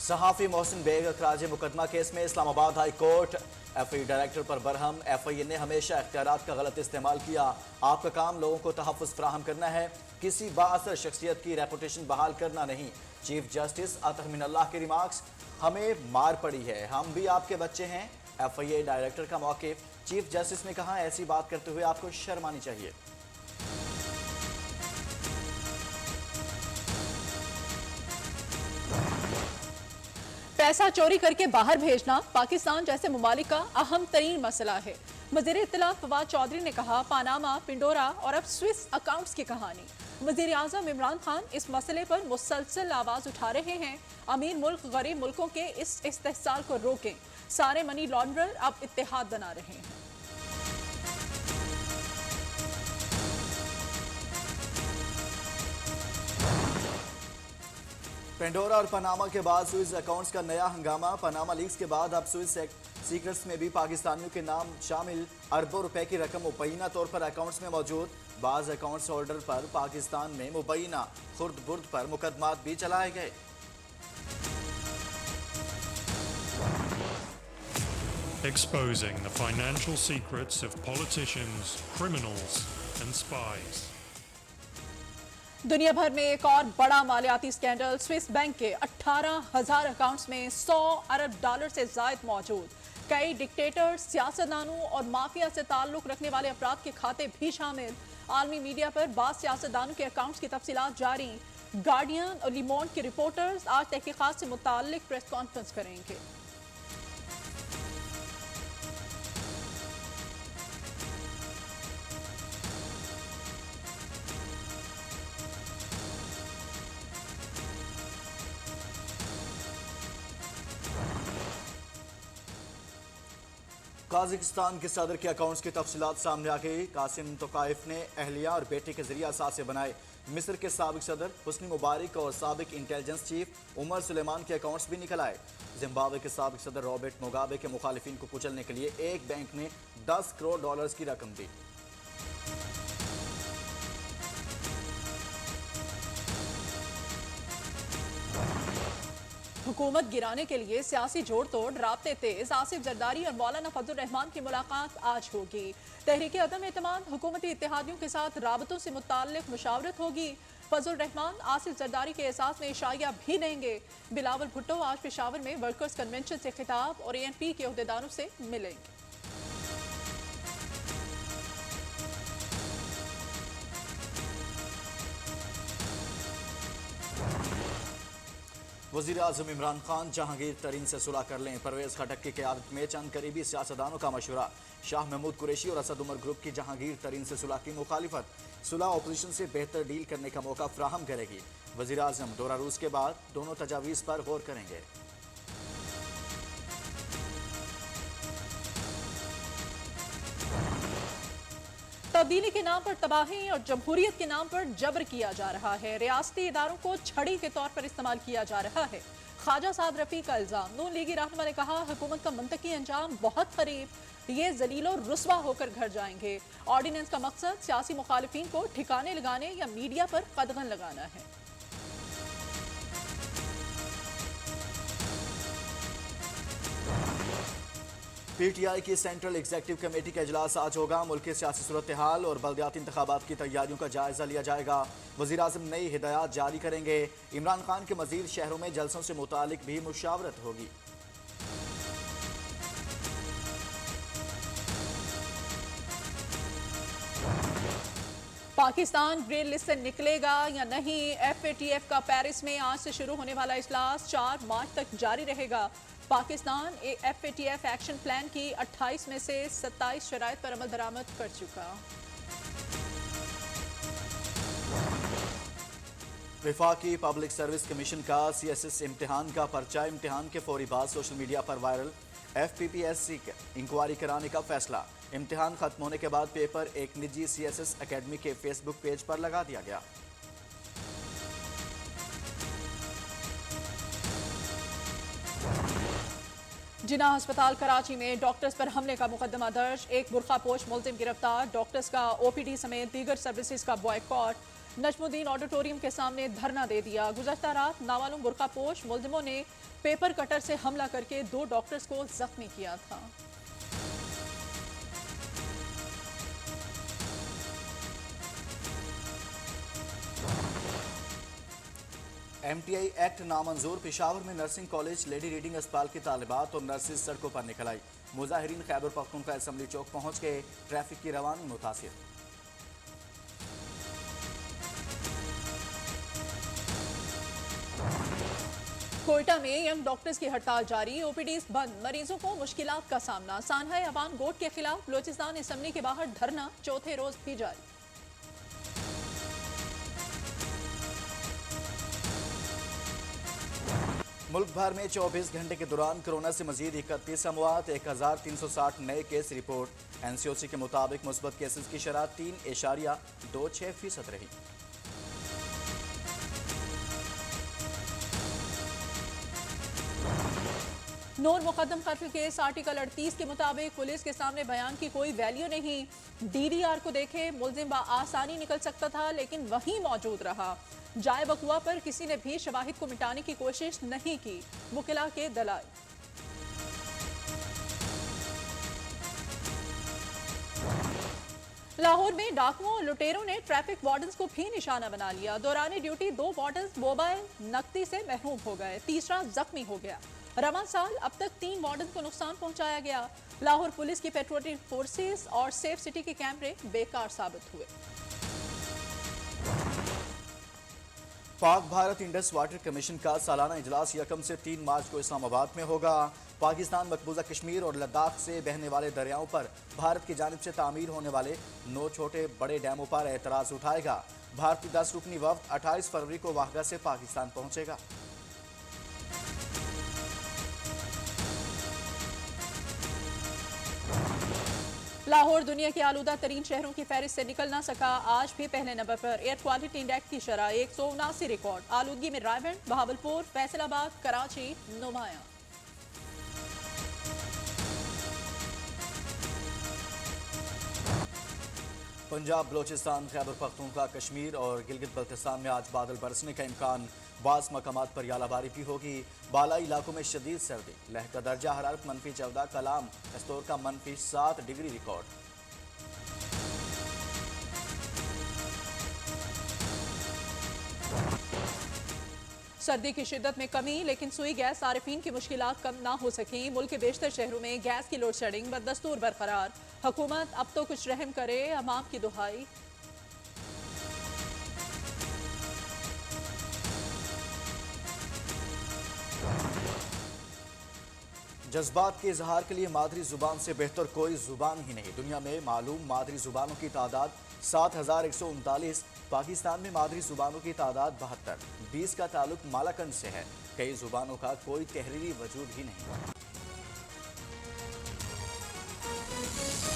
सहाफी Mohsin bag अखराज मुकदमा case में Islamabad high court FI director पर बरहम। एफआई ने हमेशा इख्तियारात का गलत इस्तेमाल किया। आपका काम लोगों को तहफ़्फ़ुज़ फराहम करना है, किसी बाअसर शख्सियत की रेपुटेशन बहाल करना नहीं। चीफ जस्टिस अतः मिनल्लाह के रिमार्क्स, हमें मार पड़ी है, हम भी आपके बच्चे हैं। एफआईए डायरेक्टर का मौक़िफ़, चीफ जस्टिस ने कहा ऐसी बात करते हुए आपको शर्म आनी चाहिए। पैसा चोरी करके बाहर भेजना पाकिस्तान जैसे मुमालिक का अहम तरीन मसला है। वज़ीर इत्तलात फवाद चौधरी ने कहा, पानामा, पिंडोरा और अब स्विस अकाउंट्स की कहानी। वज़ीर आज़म इमरान खान इस मसले पर मुसलसल आवाज़ उठा रहे हैं। अमीर मुल्क गरीब मुल्कों के इस इस्तेहसाल को रोकें। सारे मनी लॉन्ड्रर अब इत्तेहाद बना रहे हैं। पेंडोरा और पनामा के बाद स्विस अकाउंट्स का नया हंगामा। पनामा लीक्स के बाद अब स्विस सीक्रेट्स में भी पाकिस्तानियों के नाम शामिल। अरबों रुपए की रकम मुबैना तौर पर अकाउंट्स में मौजूद। बाज अकाउंट्स होल्डर पर पाकिस्तान में मुबैना खुर्द बुर्द पर मुकदमात भी चलाए गए। Exposing the financial secrets of politicians, criminals and spies. दुनिया भर में एक और बड़ा मालियाती स्कैंडल। स्विस बैंक के 18,000 अकाउंट्स में 100 अरब डॉलर से जायद मौजूद। कई डिक्टेटर्स, सियासतदानों और माफिया से ताल्लुक रखने वाले अफराद के खाते भी शामिल। आलमी मीडिया पर बाद सियासतदानों के अकाउंट्स की तफसीलात जारी। गार्डियन और लिमोंड के रिपोर्टर्स आज तहकीकात से मुताल्लिक प्रेस कॉन्फ्रेंस करेंगे। काज़ाकिस्तान के सदर के अकाउंट्स की तफसीलात सामने आ गई। कासिम तोकाइफ ने अहलिया और बेटे के जरिए असासे बनाए। मिस्र के साबिक सदर हुस्नी मुबारक और साबिक इंटेलिजेंस चीफ उमर सुलेमान के अकाउंट्स भी निकल आए। जिम्बाब्वे के साबिक सदर रॉबर्ट मुगाबे के मुखालिफिन को कुचलने के लिए एक बैंक ने 10 करोड़ डॉलर्स की रकम दी। हुकूमत गिराने के लिए सियासी जोड़ तोड़, राब्ते तेज। आसिफ जरदारी और मौलाना फजल रहमान की मुलाकात आज होगी। तहरीक अदम एतमाद हुकूमती इत्तेहादियों के साथ राबतों से मुताल्लिक मुशावरत होगी। फजल रहमान आसिफ जरदारी के एहसास में इशाया भी देंगे। बिलावल भुट्टो आज पेशावर में वर्कर्स कन्वेंशन से खिताब और ANP के अहदेदारों से मिलेंगे। वज़ीर आज़म इमरान खान जहांगीर तरीन से सुलह कर लें। परवेज़ खटक की क़यादत में चंद करीबी सियासतदानों का मशवरा। शाह महमूद कुरैशी और असद उमर ग्रुप की जहांगीर तरीन से सुलह की मुखालिफत। सुलह अपोजिशन से बेहतर डील करने का मौका फ्राहम करेगी। वज़ीर आज़म दौरा रूस के बाद दोनों तजावीज़ पर गौर करेंगे। तब्दीली के नाम पर तबाही और जमहूरियत के नाम पर जबर किया जा रहा है। रियासती इदारों को छड़ी के तौर पर इस्तेमाल किया जा रहा है। ख्वाजा साद रफी का इल्जाम। नून लीगी रहनुमा ने कहा, हुकूमत का मंतकी अंजाम बहुत करीब, ये जलील और रुस्वा होकर घर जाएंगे। ऑर्डिनेंस का मकसद सियासी मुखालिफिन को ठिकाने लगाने या मीडिया पर कदगन लगाना है। PTI की सेंट्रल एग्जीक्यूटिव कमेटी का इजलास आज होगा। मुल्क की सियासी सूरत हाल और बल्दियाती इंतखाबात की तैयारियों का जायजा लिया जाएगा। वज़ीर आज़म नई हिदायत जारी करेंगे। इमरान खान के मज़ीद शहरों में जलसों से मुतालिक भी मुशावरत होगी। पाकिस्तान ग्रे लिस्ट से निकलेगा या नहीं? FATF का पेरिस में आज से शुरू होने वाला इजलास 4 मार्च तक जारी रहेगा। पाकिस्तान FATF एक्शन प्लान की 28 में से 27 शराइत पर अमल दरामद कर चुका। वफाकी पब्लिक सर्विस कमीशन का CSS इम्तिहान का पर्चा इम्तिहान के फौरी बाद सोशल मीडिया पर वायरल। FPPSC इंक्वायरी कराने का फैसला। इम्तिहान खत्म होने के बाद पेपर एक निजी CSS एकेडमी के फेसबुक पेज पर लगा दिया गया। जिना अस्पताल कराची में डॉक्टर्स पर हमले का मुकदमा दर्ज। एक बुरखा पोश मुलजिम गिरफ्तार। डॉक्टर्स का OPD समेत दीगर सर्विसेज का बॉयकॉट। नजमुद्दीन ऑडिटोरियम के सामने धरना दे दिया। गुज़श्ता रात नामालूम बुर्कापोश मुलजिमों ने पेपर कटर से हमला करके 2 डॉक्टर्स को जख्मी किया था। MTI एक्ट नामंजूर। पेशावर में नर्सिंग कॉलेज लेडी रीडिंग अस्पताल की तालिबात और नर्सिस सड़कों पर निकल आई। मुजाहिरीन खैबर पख्तूनख्वा असेंबली चौक पहुंच गए। ट्रैफिक की रवानी मुतासिर। कोयटा में यंग डॉक्टर्स की हड़ताल जारी। ओपीडीज बंद, मरीजों को मुश्किलात का सामना। सानहा अवान गोट के खिलाफ बलोचिस्तान असेंबली के बाहर धरना चौथे रोज भी जारी। मुल्क भर में 24 घंटे के दौरान कोरोना से मजीद 31 अमवात, 1360 नए केस रिपोर्ट। NCOC के मुताबिक मुस्बत केसेस की शरह 3.26% रही। नून मुकदम कर्फ्यू केस आर्टिकल 38 के मुताबिक पुलिस के सामने बयान की कोई वैल्यू नहीं। DDR को देखे मुलजिम आसानी निकल सकता था लेकिन वहीं मौजूद रहा। जाए बकुआ पर किसी ने भी शवाहिद को मिटाने की कोशिश नहीं की। मुकिला के दलाइल। लाहौर में डाकुओं और लुटेरों ने ट्रैफिक वार्डन्स को भी निशाना बना लिया। दौरान ड्यूटी 2 वार्डन्स मोबाइल नकदी से महरूम हो गए, तीसरा जख्मी हो गया। रवां साल अब तक 3 वार्डन को नुकसान पहुंचाया गया। लाहौर पुलिस की पेट्रोलिंग फोर्सेस और सेफ सिटी के कैमरे बेकार साबित हुए। Pak Bharat Indus water commission का सालाना इजलास 1 से 3 मार्च को इस्लामाबाद में होगा। पाकिस्तान मकबूजा कश्मीर और लद्दाख से बहने वाले दरियाओं पर भारत की जानिब से तामीर होने वाले 9 छोटे बड़े डैमों पर एतराज उठाएगा। भारतीय 10 रुकनी वफ्द 28 फरवरी को वाहगा से पाकिस्तान पहुंचेगा। लाहौर दुनिया के आलूदा तरीन शहरों की फहरिस्त से निकल ना सका। आज भी पहले नंबर पर। एयर क्वालिटी इंडेक्स की शरह 179 रिकॉर्ड। आलूदगी में रायबंद, बहावलपुर, फैसलाबाद, कराची नुमाया। पंजाब, बलोचिस्तान, खैबर पख्तूनख्वा, कश्मीर और गिलगित बल्तिस्तान में आज बादल बरसने का इम्कान। बाज़ मकामात पर यालाबारी भी होगी। बालाई इलाकों में शदीद सर्दी। लह का दर्जा हरारत -14। कलाम एस्तोर का -7 डिग्री रिकॉर्ड। सर्दी की शिद्दत में कमी, लेकिन सुई गैस सारिफीन की मुश्किलात कम ना हो सकी। मुल्क के बेशतर शहरों में गैस की लोड शेडिंग बदस्तूर बरकरार। हुकूमत अब तो कुछ रहम करे, अवाम की दुहाई। जज्बात के इजहार के लिए मादरी जुबान से बेहतर कोई जुबान ही नहीं। दुनिया में मालूम मादरी जुबानों की तादाद 7139। पाकिस्तान में मादरी जुबानों की तादाद 72। 20 का ताल्लुक मालाकंड से है। कई जुबानों का कोई तहरीरी वजूद ही नहीं।